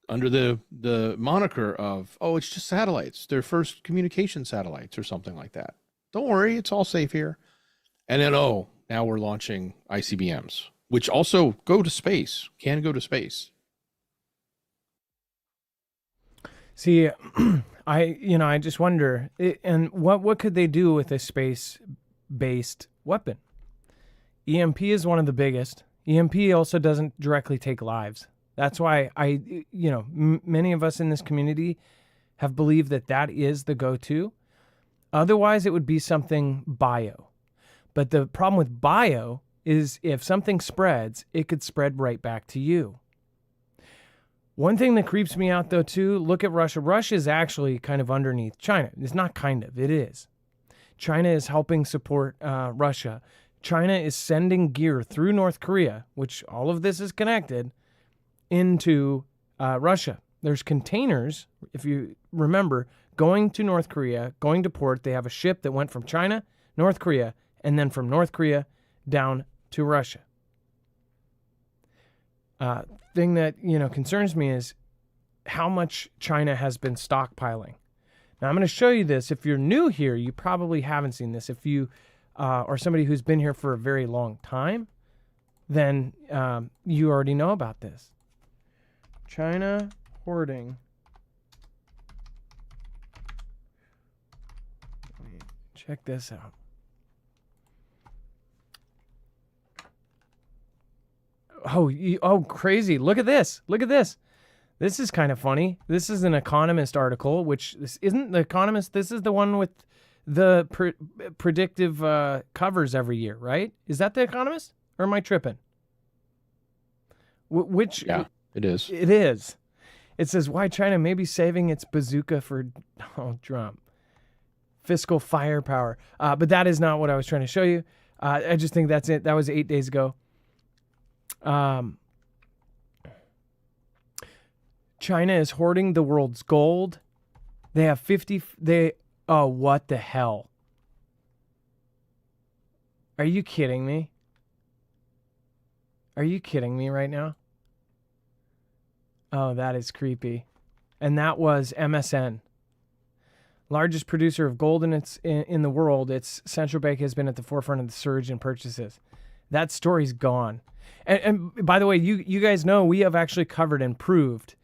under the moniker of, oh, it's just satellites. Their first communication satellites or something like that. Don't worry, it's all safe here. And then, now we're launching ICBMs, which also can go to space. See, I just wonder, and what could they do with a space-based weapon? EMP is one of the biggest. EMP also doesn't directly take lives. That's why many of us in this community have believed that is the go-to. Otherwise, it would be something bio. But the problem with bio is if something spreads, it could spread right back to you. One thing that creeps me out, though, too, look at Russia. Russia is actually kind of underneath China. It's not kind of, it is. China is helping support Russia. China is sending gear through North Korea, which all of this is connected, into Russia. There's containers, if you remember, going to North Korea, going to port. They have a ship that went from China, North Korea, and then from North Korea down to Russia. Thing that concerns me is how much China has been stockpiling. Now I'm going to show you this. If you're new here, you probably haven't seen this. If you are somebody who's been here for a very long time, then you already know about this. China hoarding. Check this out. Oh, crazy. Look at this. Look at this. This is kind of funny. This is an Economist article, which this isn't the Economist. This is the one with the predictive covers every year, right? Is that the Economist? Or am I tripping? Which? Yeah, it is. It is. It says, why China may be saving its bazooka for Donald Trump. Fiscal firepower. But that is not what I was trying to show you. I just think that's it. That was 8 days ago. China is hoarding the world's gold. They have oh, what the hell? Are you kidding me? Are you kidding me right now? Oh, that is creepy. And that was MSN. Largest producer of gold in the world, its central bank has been at the forefront of the surge in purchases. That story's gone. And by the way, you guys know we have actually covered and proved.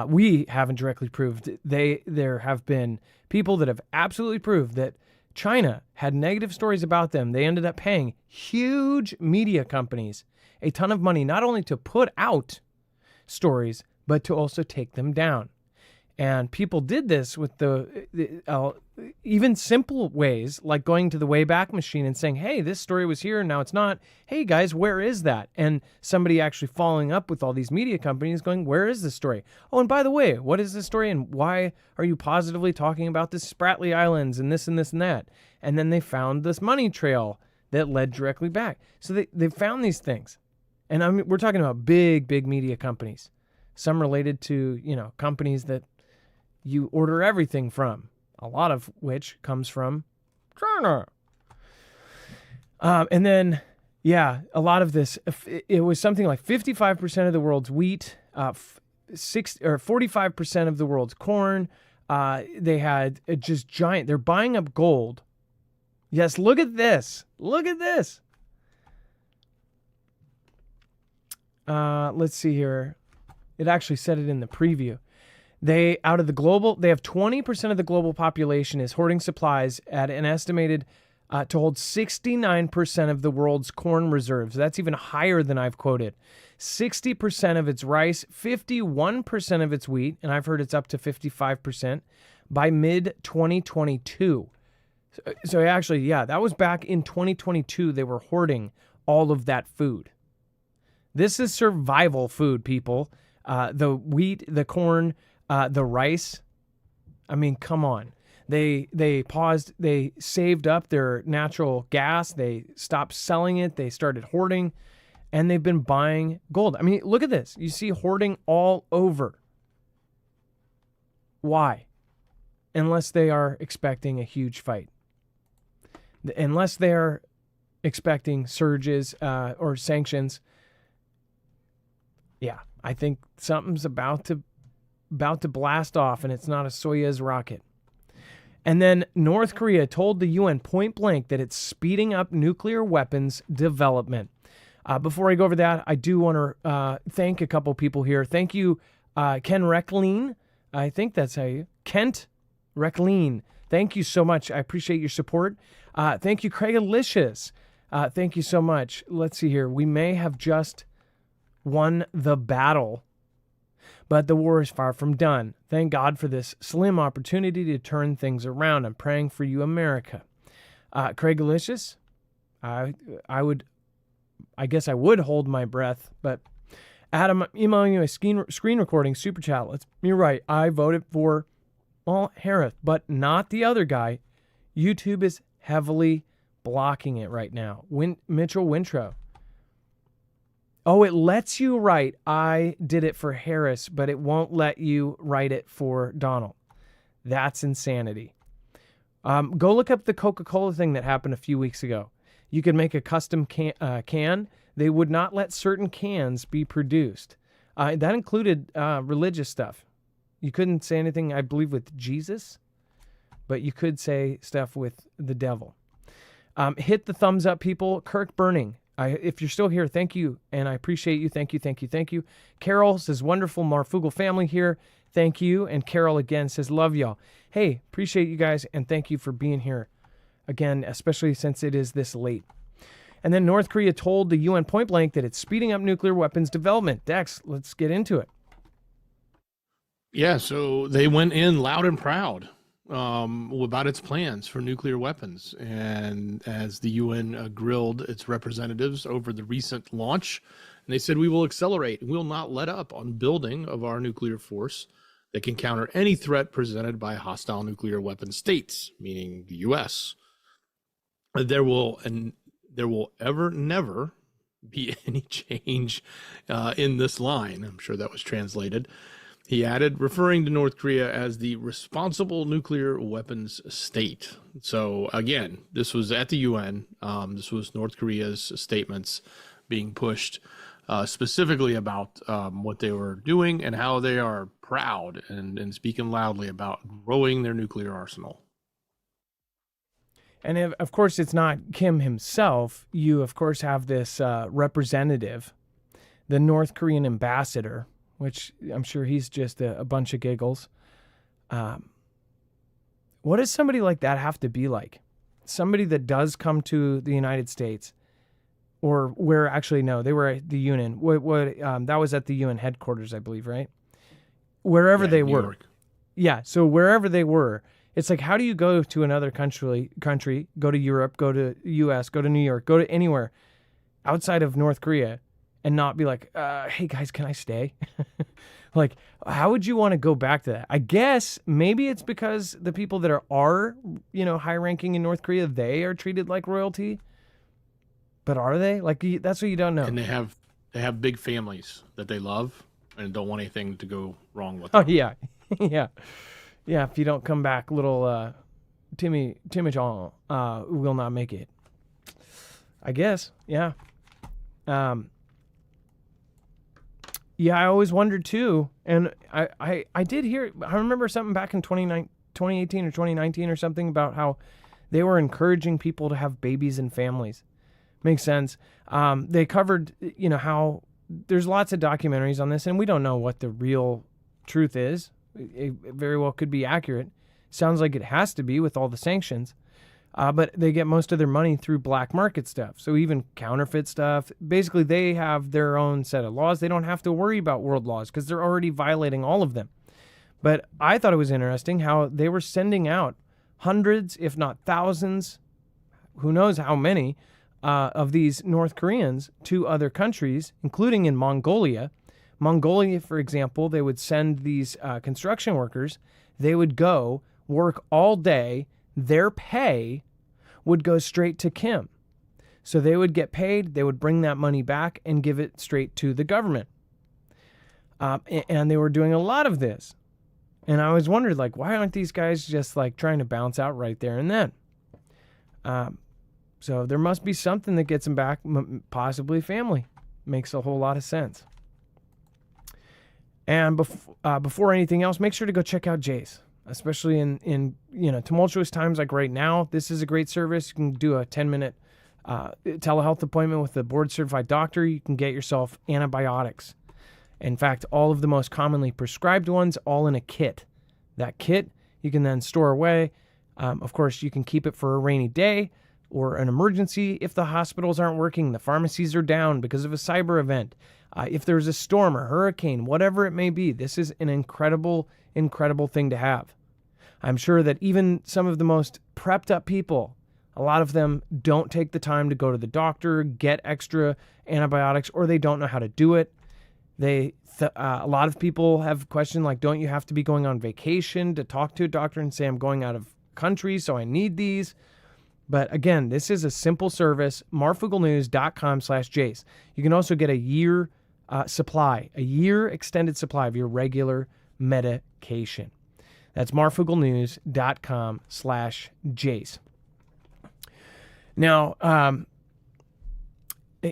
We haven't directly proved. There have been people that have absolutely proved that China had negative stories about them. They ended up paying huge media companies a ton of money, not only to put out stories, but to also take them down. And people did this with even simple ways, like going to the Wayback Machine and saying, hey, this story was here, and now it's not. Hey, guys, where is that? And somebody actually following up with all these media companies going, where is this story? Oh, and by the way, what is this story, and why are you positively talking about the Spratly Islands and this and this and that? And then they found this money trail that led directly back. So they found these things. And we're talking about big media companies, some related to, companies that you order everything from, a lot of which comes from China. And then, a lot of this, it was something like 55% of the world's wheat, 45% of the world's corn. They had just giant, they're buying up gold. Yes, look at this. Look at this. Let's see here. It actually said it in the preview. They have 20% of the global population is hoarding supplies at an estimated to hold 69% of the world's corn reserves. That's even higher than I've quoted. 60% of its rice, 51% of its wheat, and I've heard it's up to 55% by mid-2022. So actually, that was back in 2022. They were hoarding all of that food. This is survival food, people. The wheat, the corn, the rice. I mean, come on. They paused. They saved up their natural gas. They stopped selling it. They started hoarding, and they've been buying gold. I mean, look at this. You see hoarding all over. Why? Unless they are expecting a huge fight. Unless they're expecting surges or sanctions. Yeah, I think something's about to blast off, and it's not a Soyuz rocket. And then North Korea told the UN point blank that it's speeding up nuclear weapons development. Before I go over that, I do want to thank a couple people here. Thank you, Ken Reckleen. I think that's how you... Kent Reckleen. Thank you so much. I appreciate your support. Thank you, Craig Alicious. Thank you so much. Let's see here. We may have just won the battle, but the war is far from done. Thank God for this slim opportunity to turn things around. I'm praying for you, America. Craig Alicious, I guess I would hold my breath, but Adam, I'm emailing you a screen recording super chat. You're right. I voted for Harris, but not the other guy. YouTube is heavily blocking it right now. Mitchell Wintrow. Oh, it lets you write, I did it for Harris, but it won't let you write it for Donald. That's insanity. Go look up the Coca-Cola thing that happened a few weeks ago. You could make a custom can. They would not let certain cans be produced. That included religious stuff. You couldn't say anything, I believe, with Jesus, but you could say stuff with the devil. Hit the thumbs up, people. Kirk Burning. If you're still here, thank you, and I appreciate you. Thank you, thank you, thank you. Carol says, wonderful Marfoogle family here. Thank you. And Carol again says, love y'all. Hey, appreciate you guys, and thank you for being here again, especially since it is this late. And then North Korea told the UN point blank that it's speeding up nuclear weapons development. Dex, let's get into it. Yeah, so they went in loud and proud about its plans for nuclear weapons. And as the UN grilled its representatives over the recent launch, and they said, we will accelerate, we will not let up on building of our nuclear force that can counter any threat presented by hostile nuclear weapon states, meaning the US. There will never be any change in this line. I'm sure that was translated. He added, referring to North Korea as the responsible nuclear weapons state. So again, this was at the UN. This was North Korea's statements being pushed specifically about what they were doing and how they are proud and speaking loudly about growing their nuclear arsenal. And of course, it's not Kim himself. You, of course, have this representative, the North Korean ambassador, which I'm sure he's just a bunch of giggles. What does somebody like that have to be like? Somebody that does come to the United States, or where actually no, they were at the UN. That was at the UN headquarters, I believe, right? Wherever they New were. York. Yeah, so wherever they were, it's like, how do you go to another country, go to Europe, go to US, go to New York, go to anywhere outside of North Korea and not be like, hey guys, can I stay? Like, how would you want to go back to that? I guess maybe it's because the people that are high ranking in North Korea, they are treated like royalty. But are they? Like, that's what you don't know. And they have big families that they love and don't want anything to go wrong with Oh, them. yeah. Yeah, if you don't come back, little Timmy John will not make it. I guess, yeah. Yeah, I always wondered too, and I did hear, I remember something back in 2018 or 2019 or something about how they were encouraging people to have babies and families. Makes sense. They covered, how there's lots of documentaries on this, and we don't know what the real truth is. It very well could be accurate. Sounds like it has to be with all the sanctions. But they get most of their money through black market stuff. So even counterfeit stuff. Basically, they have their own set of laws. They don't have to worry about world laws because they're already violating all of them. But I thought it was interesting how they were sending out hundreds, if not thousands, who knows how many, of these North Koreans to other countries, including in Mongolia. Mongolia, for example, they would send these construction workers. They would go work all day. Their pay would go straight to Kim. So they would get paid. They would bring that money back and give it straight to the government. And they were doing a lot of this. And I always wondered, like, why aren't these guys just like trying to bounce out right there and then? So there must be something that gets them back, possibly family. Makes a whole lot of sense. And before anything else, make sure to go check out Jace, especially in tumultuous times like right now. This is a great service. You can do a 10-minute telehealth appointment with a board-certified doctor. You can get yourself antibiotics. In fact, all of the most commonly prescribed ones, all in a kit. That kit you can then store away. Of course, you can keep it for a rainy day or an emergency if the hospitals aren't working, the pharmacies are down because of a cyber event. If there's a storm or hurricane, whatever it may be, this is an incredible, incredible thing to have. I'm sure that even some of the most prepped up people, a lot of them don't take the time to go to the doctor, get extra antibiotics, or they don't know how to do it. A lot of people have questioned, like, don't you have to be going on vacation to talk to a doctor and say, I'm going out of country, so I need these? But again, this is a simple service, marfooglenews.com/Jace. You can also get a year extended supply of your regular medication. That's marfooglenews.com/Jace. Now,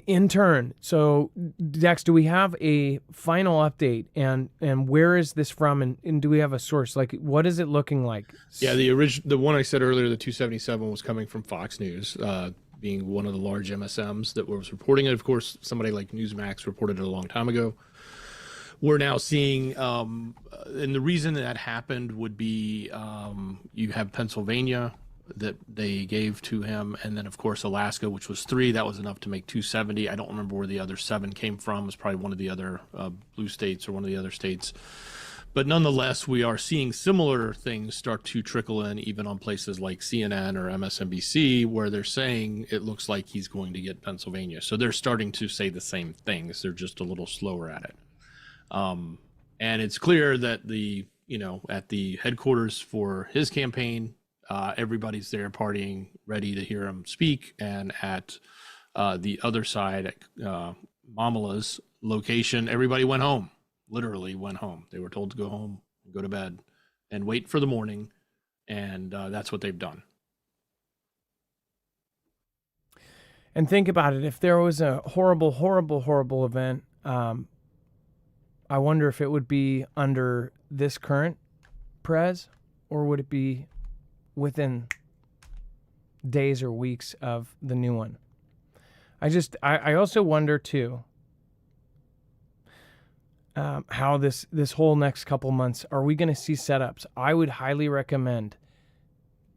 in turn, so Dex, do we have a final update, and where is this from, and do we have a source? Like, what is it looking like? Yeah, the one I said earlier, the 277 was coming from Fox News, being one of the large MSMs that was reporting it. Of course, somebody like Newsmax reported it a long time ago. We're now seeing, and the reason that happened would be you have Pennsylvania that they gave to him, and then of course Alaska, which was 3. That was enough to make 270. I don't remember where the other 7 came from. It was probably one of the other blue states or one of the other states. But nonetheless, we are seeing similar things start to trickle in, even on places like CNN or MSNBC, where they're saying it looks like he's going to get Pennsylvania. So they're starting to say the same things. They're just a little slower at it. And it's clear that at the headquarters for his campaign, everybody's there partying, ready to hear him speak. And at the other side, at Mamala's location, everybody went home, literally went home. They were told to go home, go to bed, and wait for the morning. And that's what they've done. And think about it. If there was a horrible, horrible, horrible event, I wonder if it would be under this current prez, or would it be within days or weeks of the new one. I also wonder too how this whole next couple months, are we going to see setups? I would highly recommend,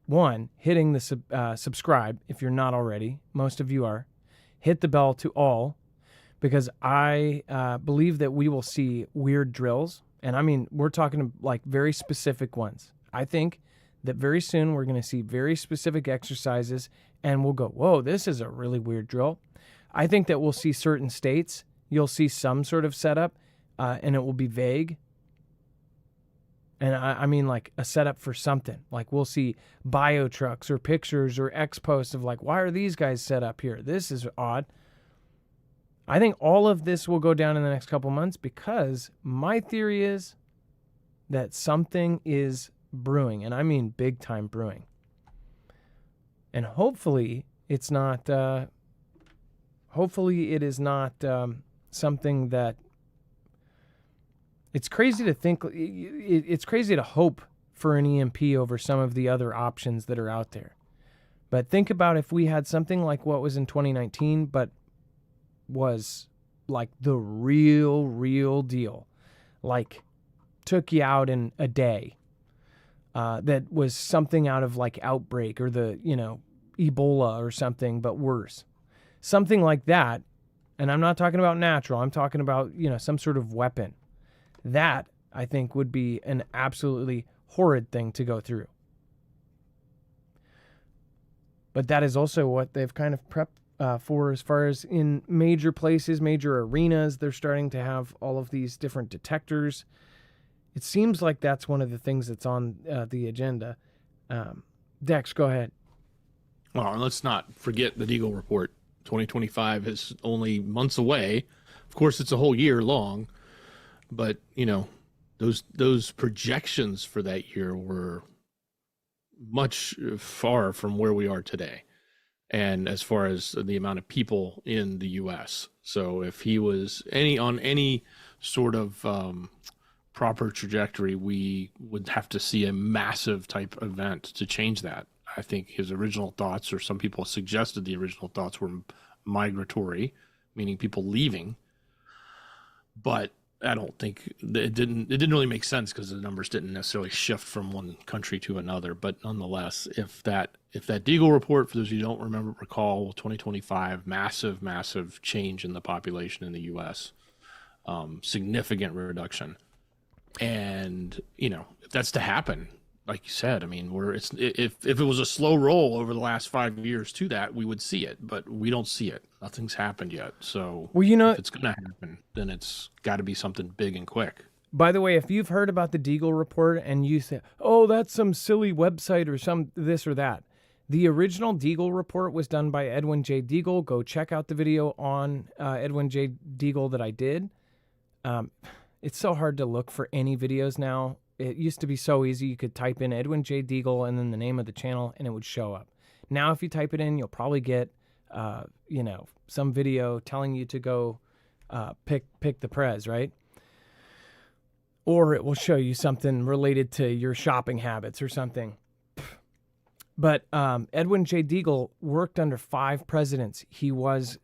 one, hitting the subscribe if you're not already. Most of you are. Hit the bell to all, because I believe that we will see weird drills. And I mean, we're talking like very specific ones. I think that very soon we're going to see very specific exercises and we'll go, whoa, this is a really weird drill. I think that we'll see certain states, you'll see some sort of setup and it will be vague. And I mean like a setup for something. Like we'll see bio trucks or pictures or X posts of like, why are these guys set up here? This is odd. I think all of this will go down in the next couple months because my theory is that something is brewing, and I mean big time brewing. And hopefully it's not, hopefully it is not something that, it's crazy to think, it's crazy to hope for an EMP over some of the other options that are out there. But think about if we had something like what was in 2019, but was like the real deal, like took you out in a day, that was something out of like Outbreak or the, Ebola or something, but worse. Something like that. And I'm not talking about natural. I'm talking about, some sort of weapon. That, I think, would be an absolutely horrid thing to go through. But that is also what they've kind of prepped for, as far as in major places, major arenas. They're starting to have all of these different detectors. It seems like that's one of the things that's on the agenda. Dex, go ahead. Well, and let's not forget the Deagle report. 2025 is only months away. Of course, it's a whole year long, but those projections for that year were much far from where we are today. And as far as the amount of people in the U.S. So if he was on any sort of proper trajectory, we would have to see a massive type event to change that. I think his original thoughts, or some people suggested the original thoughts, were migratory, meaning people leaving. But I don't think it didn't really make sense because the numbers didn't necessarily shift from one country to another. But nonetheless, if that Deagle report, for those of you who don't recall, 2025, massive change in the population in the U.S., significant reduction. And, if that's to happen, like you said, I mean, if it was a slow roll over the last 5 years to that, we would see it, but we don't see it. Nothing's happened yet. So if it's going to happen, then it's got to be something big and quick. By the way, if you've heard about the Deagle report and you say, oh, that's some silly website or some this or that, the original Deagle report was done by Edwin J. Deagle. Go check out the video on Edwin J. Deagle that I did. It's so hard to look for any videos now. It used to be so easy. You could type in Edwin J. Deagle and then the name of the channel and it would show up. Now, if you type it in, you'll probably get, some video telling you to go pick the prez, right? Or it will show you something related to your shopping habits or something. But Edwin J. Deagle worked under 5 presidents.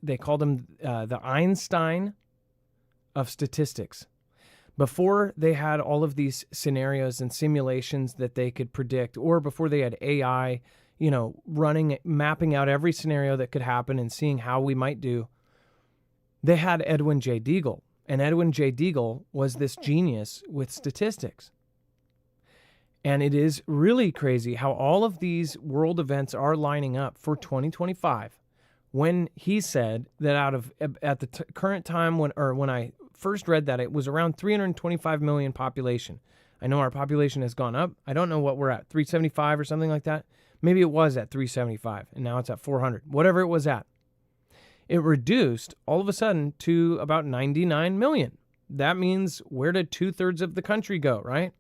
They called him the Einstein of statistics. Before they had all of these scenarios and simulations that they could predict, or before they had AI, mapping out every scenario that could happen and seeing how we might do, they had Edwin J. Deagle. And Edwin J. Deagle was this genius with statistics. And it is really crazy how all of these world events are lining up for 2025. When he said that at the current time when I first read that, it was around 325 million population. I know our population has gone up. I don't know what we're at, 375 or something like that. Maybe it was at 375 and now it's at 400, whatever it was at. It reduced all of a sudden to about 99 million. That means where did 2/3 of the country go, right?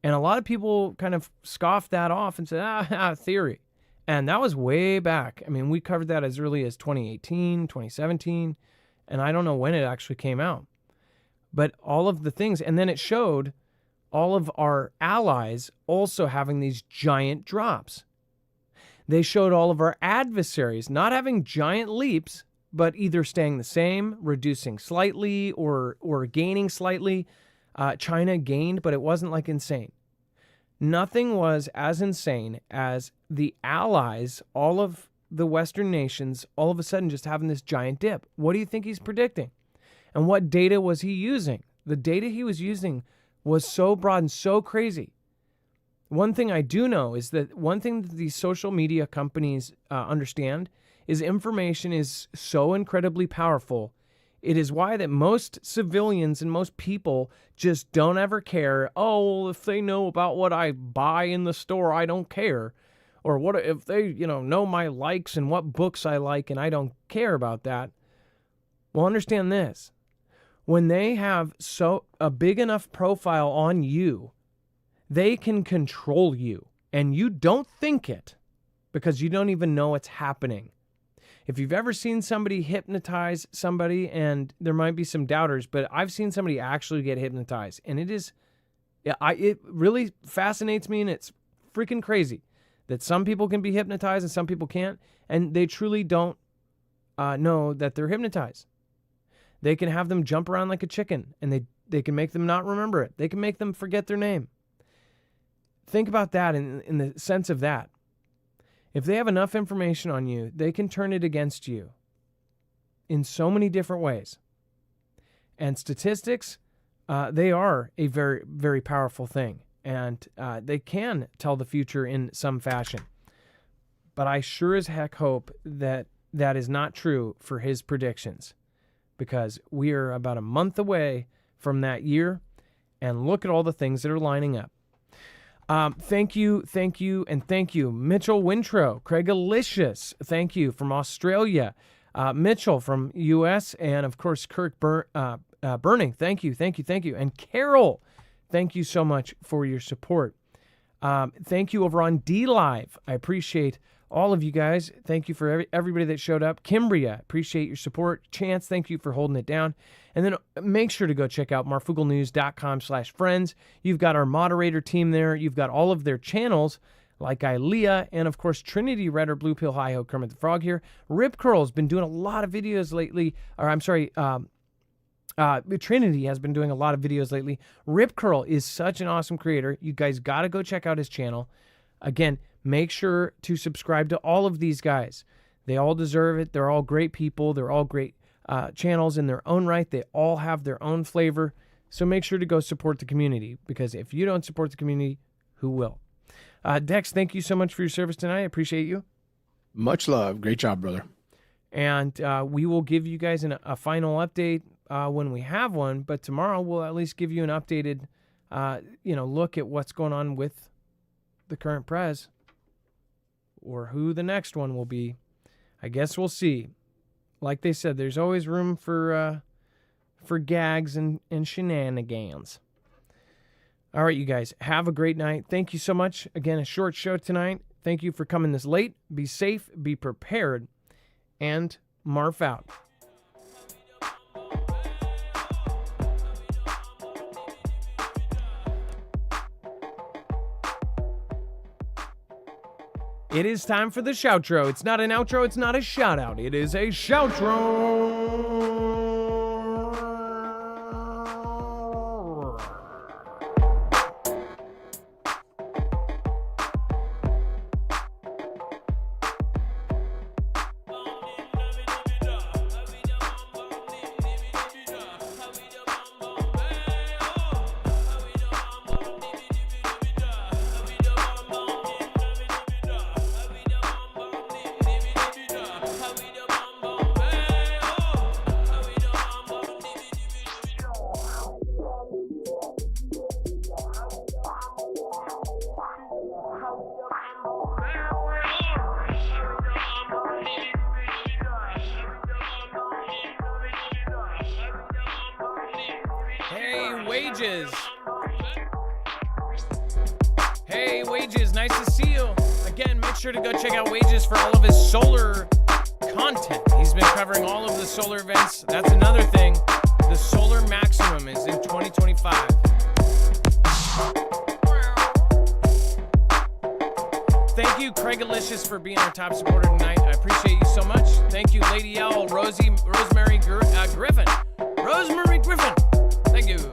And a lot of people kind of scoffed that off and said, theory. And that was way back. I mean, we covered that as early as 2018, 2017, and I don't know when it actually came out. But all of the things, and then it showed all of our allies also having these giant drops. They showed all of our adversaries not having giant leaps, but either staying the same, reducing slightly, or gaining slightly. China gained, but it wasn't like insane. Nothing was as insane as the allies, all of the Western nations, all of a sudden just having this giant dip. What do you think he's predicting? And what data was he using? The data he was using was so broad and so crazy. One thing I do know is that one thing that these social media companies understand is information is so incredibly powerful. It is why that most civilians and most people just don't ever care. Oh, if they know about what I buy in the store, I don't care. Or what if they, know my likes and what books I like and I don't care about that. Well, understand this. When they have a big enough profile on you, they can control you, and you don't think it because you don't even know it's happening. If you've ever seen somebody hypnotize somebody, and there might be some doubters, but I've seen somebody actually get hypnotized, and it really fascinates me, and it's freaking crazy that some people can be hypnotized and some people can't, and they truly don't know that they're hypnotized. They can have them jump around like a chicken, and they can make them not remember it. They can make them forget their name. Think about that in the sense of that. If they have enough information on you, they can turn it against you in so many different ways. And statistics, they are a very, very powerful thing. And they can tell the future in some fashion. But I sure as heck hope that that is not true for his predictions. Because we are about a month away from that year. And look at all the things that are lining up. Thank you, and thank you. Mitchell Wintro, Craig Alicious, thank you from Australia. Mitchell from U.S., and of course, Kirk Burning, thank you. And Carol, thank you so much for your support. Thank you over on D-Live. I appreciate all of you guys. Thank you for everybody that showed up. Kimbria, appreciate your support. Chance, thank you for holding it down. And then make sure to go check out marfooglenews.com/friends. You've got our moderator team there. You've got all of their channels like Ilea and, of course, Trinity Redder, Blue Pill, Hi-Ho, Kermit the Frog here. Rip Curl's been doing a lot of videos lately. Trinity has been doing a lot of videos lately. Rip Curl is such an awesome creator. You guys got to go check out his channel. Again, make sure to subscribe to all of these guys. They all deserve it. They're all great people. They're all great channels in their own right. They all have their own flavor. So make sure to go support the community, because if you don't support the community, who will? Dex, thank you so much for your service tonight. I appreciate you. Much love. Great job, brother. And we will give you guys a final update when we have one. But tomorrow we'll at least give you an updated look at what's going on with the current prez, or who the next one will be. I guess we'll see. Like they said, there's always room for gags and shenanigans. All right, you guys, have a great night. Thank you so much. Again, a short show tonight. Thank you for coming this late. Be safe, be prepared, and Marf out. It is time for the shoutro. It's not an outro, it's not a shout out. It is a shoutro. Hey, Wages, nice to see you. Again, make sure to go check out Wages for all of his solar content. He's been covering all of the solar events. That's another thing. The solar maximum is in 2025. Thank you, Craig Alicious. Gracious for being our top supporter tonight. I appreciate you so much. Thank you, Lady Owl, Rosemary Griffin. Rosemary Griffin. Thank you.